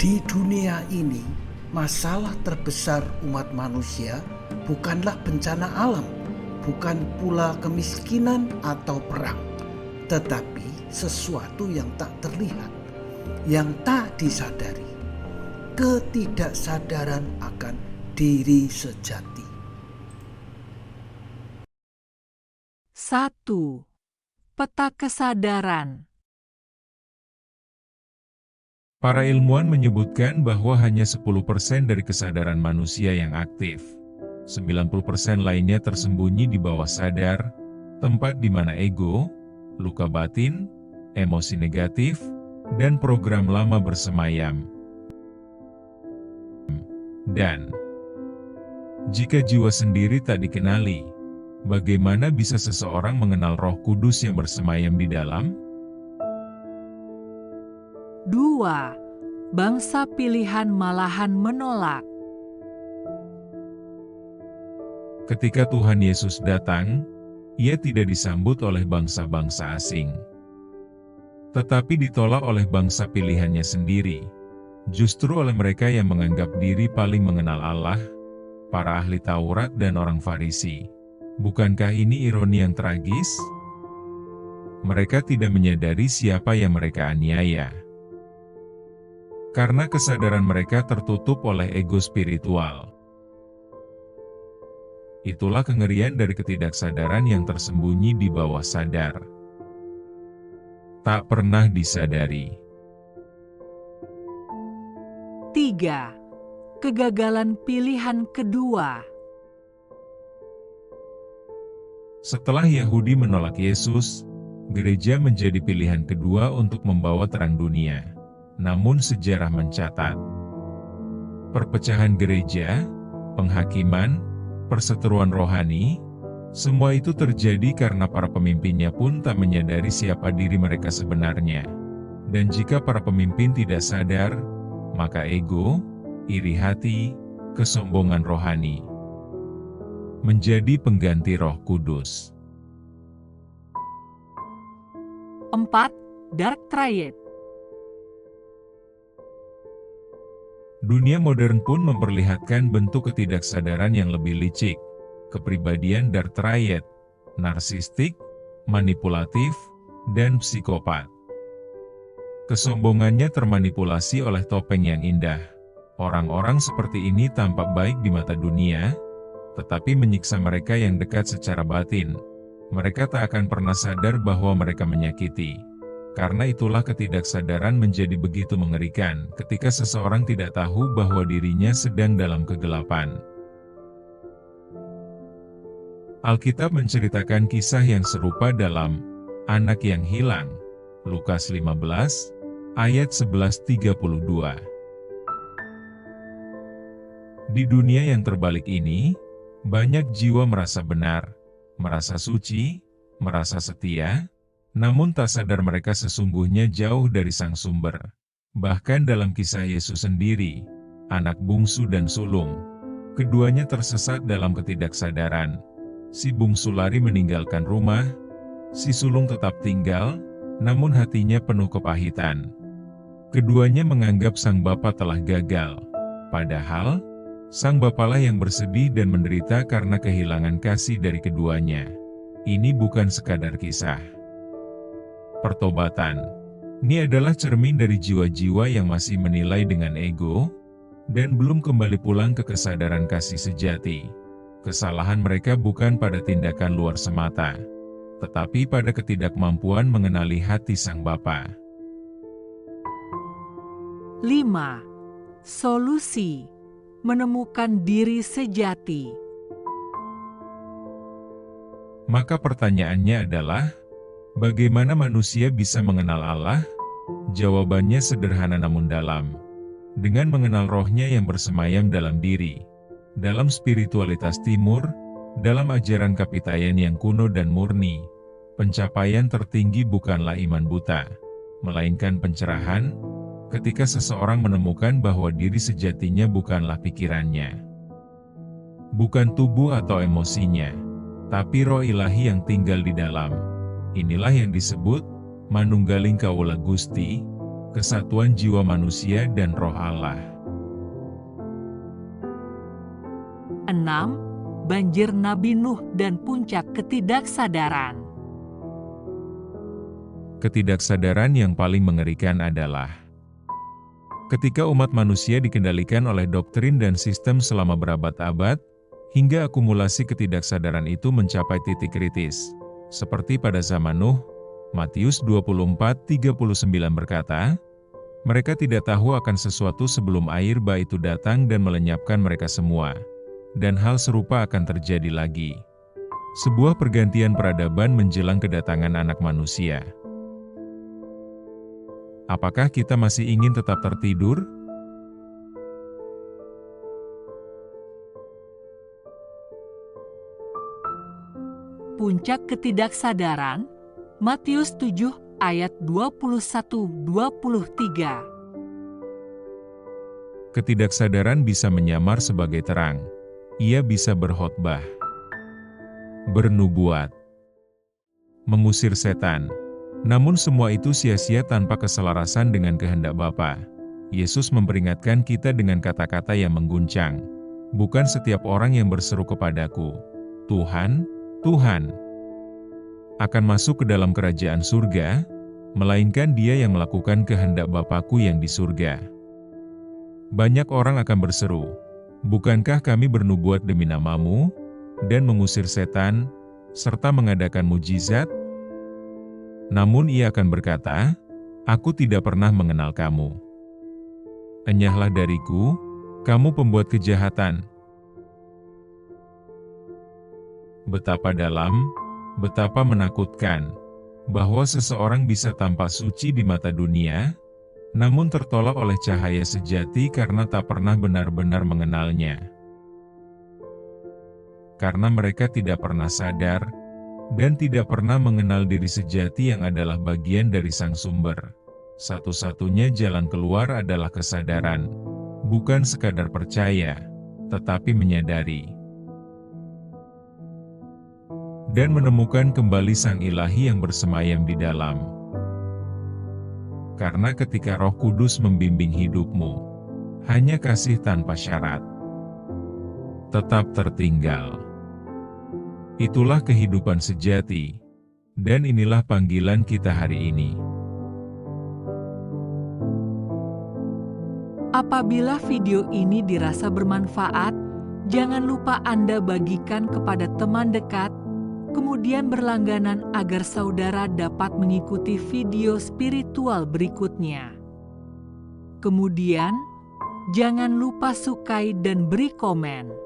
Di dunia ini, masalah terbesar umat manusia bukanlah bencana alam, bukan pula kemiskinan atau perang, tetapi sesuatu yang tak terlihat, yang tak disadari, ketidaksadaran akan diri sejati. 1. Peta kesadaran. Para ilmuwan menyebutkan bahwa hanya 10% dari kesadaran manusia yang aktif. 90% lainnya tersembunyi di bawah sadar, tempat di mana ego, luka batin, emosi negatif, dan program lama bersemayam. Dan jika jiwa sendiri tak dikenali, bagaimana bisa seseorang mengenal Roh Kudus yang bersemayam di dalam? 2. Bangsa pilihan malahan menolak. Ketika Tuhan Yesus datang, Ia tidak disambut oleh bangsa-bangsa asing, tetapi ditolak oleh bangsa pilihannya sendiri, justru oleh mereka yang menganggap diri paling mengenal Allah, para ahli Taurat dan orang Farisi. Bukankah ini ironi yang tragis? Mereka tidak menyadari siapa yang mereka aniaya. Karena kesadaran mereka tertutup oleh ego spiritual. Itulah kengerian dari ketidaksadaran yang tersembunyi di bawah sadar. Tak pernah disadari. 3. Kegagalan pilihan kedua. Setelah Yahudi menolak Yesus, gereja menjadi pilihan kedua untuk membawa terang dunia. Namun sejarah mencatat, perpecahan gereja, penghakiman, perseteruan rohani, semua itu terjadi karena para pemimpinnya pun tak menyadari siapa diri mereka sebenarnya. Dan jika para pemimpin tidak sadar, maka ego, iri hati, kesombongan rohani menjadi pengganti Roh Kudus. 4. Dark Triad. Dunia modern pun memperlihatkan bentuk ketidaksadaran yang lebih licik, kepribadian dark triad, narsistik, manipulatif, dan psikopat. Kesombongannya termanipulasi oleh topeng yang indah. Orang-orang seperti ini tampak baik di mata dunia, tetapi menyiksa mereka yang dekat secara batin. Mereka tak akan pernah sadar bahwa mereka menyakiti. Karena itulah ketidaksadaran menjadi begitu mengerikan ketika seseorang tidak tahu bahwa dirinya sedang dalam kegelapan. Alkitab menceritakan kisah yang serupa dalam Anak yang Hilang, Lukas 15, ayat 11-32. Di dunia yang terbalik ini, banyak jiwa merasa benar, merasa suci, merasa setia, namun tak sadar mereka sesungguhnya jauh dari Sang Sumber. Bahkan dalam kisah Yesus sendiri, anak bungsu dan sulung, keduanya tersesat dalam ketidaksadaran. Si bungsu lari meninggalkan rumah, si sulung tetap tinggal, namun hatinya penuh kepahitan. Keduanya menganggap sang bapa telah gagal, padahal sang bapalah yang bersedih dan menderita karena kehilangan kasih dari keduanya. Ini bukan sekadar kisah pertobatan. Ini adalah cermin dari jiwa-jiwa yang masih menilai dengan ego, dan belum kembali pulang ke kesadaran kasih sejati. Kesalahan mereka bukan pada tindakan luar semata, tetapi pada ketidakmampuan mengenali hati Sang Bapa. 5. Solusi. Menemukan diri sejati. Maka pertanyaannya adalah, bagaimana manusia bisa mengenal Allah? Jawabannya sederhana namun dalam. Dengan mengenal rohnya yang bersemayam dalam diri. Dalam spiritualitas timur, dalam ajaran kapitayan yang kuno dan murni, pencapaian tertinggi bukanlah iman buta, melainkan pencerahan, ketika seseorang menemukan bahwa diri sejatinya bukanlah pikirannya, bukan tubuh atau emosinya, tapi roh ilahi yang tinggal di dalam. Inilah yang disebut manunggaling kaula Gusti, kesatuan jiwa manusia dan roh Allah. 6. Banjir Nabi Nuh dan puncak ketidaksadaran. Ketidaksadaran yang paling mengerikan adalah ketika umat manusia dikendalikan oleh doktrin dan sistem selama berabad-abad, hingga akumulasi ketidaksadaran itu mencapai titik kritis. Seperti pada zaman Nuh, Matius 24:39 berkata, mereka tidak tahu akan sesuatu sebelum air bah itu datang dan melenyapkan mereka semua. Dan hal serupa akan terjadi lagi. Sebuah pergantian peradaban menjelang kedatangan anak manusia. Apakah kita masih ingin tetap tertidur? Puncak ketidaksadaran, Matius 7 ayat 21-23. Ketidaksadaran bisa menyamar sebagai terang. Ia bisa berkhotbah, bernubuat, mengusir setan. Namun semua itu sia-sia tanpa keselarasan dengan kehendak Bapa. Yesus memperingatkan kita dengan kata-kata yang mengguncang. Bukan setiap orang yang berseru kepadaku, Tuhan, Tuhan, akan masuk ke dalam kerajaan surga, melainkan dia yang melakukan kehendak Bapa-Ku yang di surga. Banyak orang akan berseru, bukankah kami bernubuat demi nama-Mu, dan mengusir setan, serta mengadakan mujizat? Namun ia akan berkata, aku tidak pernah mengenal kamu. Enyahlah dariku, kamu pembuat kejahatan. Betapa dalam, betapa menakutkan, bahwa seseorang bisa tampak suci di mata dunia, namun tertolak oleh cahaya sejati karena tak pernah benar-benar mengenalnya. Karena mereka tidak pernah sadar, dan tidak pernah mengenal diri sejati yang adalah bagian dari Sang Sumber. Satu-satunya jalan keluar adalah kesadaran, bukan sekadar percaya, tetapi menyadari. Dan menemukan kembali Sang Ilahi yang bersemayam di dalam. Karena ketika Roh Kudus membimbing hidupmu, hanya kasih tanpa syarat tetap tertinggal. Itulah kehidupan sejati, dan inilah panggilan kita hari ini. Apabila video ini dirasa bermanfaat, jangan lupa Anda bagikan kepada teman dekat, kemudian berlangganan agar saudara dapat mengikuti video spiritual berikutnya. Kemudian, jangan lupa sukai dan beri komen.